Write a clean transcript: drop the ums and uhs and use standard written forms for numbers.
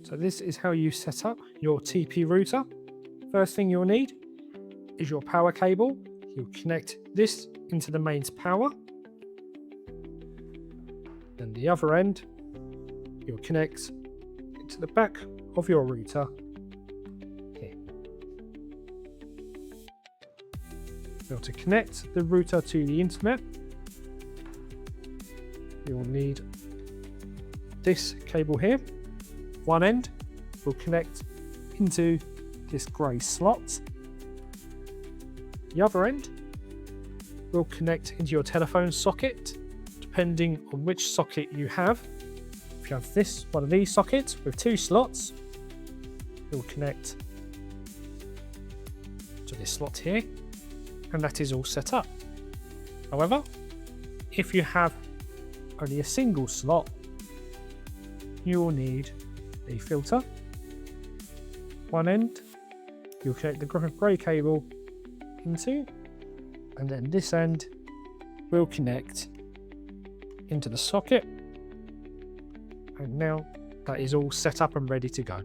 So this is how you set up your TP router. First thing you'll need is your power cable. You'll connect this into the mains power. And the other end, you'll connect into the back of your router here. Now to connect the router to the internet, you'll need this cable here. One end will connect into this grey slot. The other end will connect into your telephone socket, depending on which socket you have. If you have one of these sockets with 2 slots, it will connect to this slot here, and that is all set up. However, if you have only a single slot, you will need a filter. One end you'll connect the grey cable into, and then this end will connect into the socket, and now that is all set up and ready to go.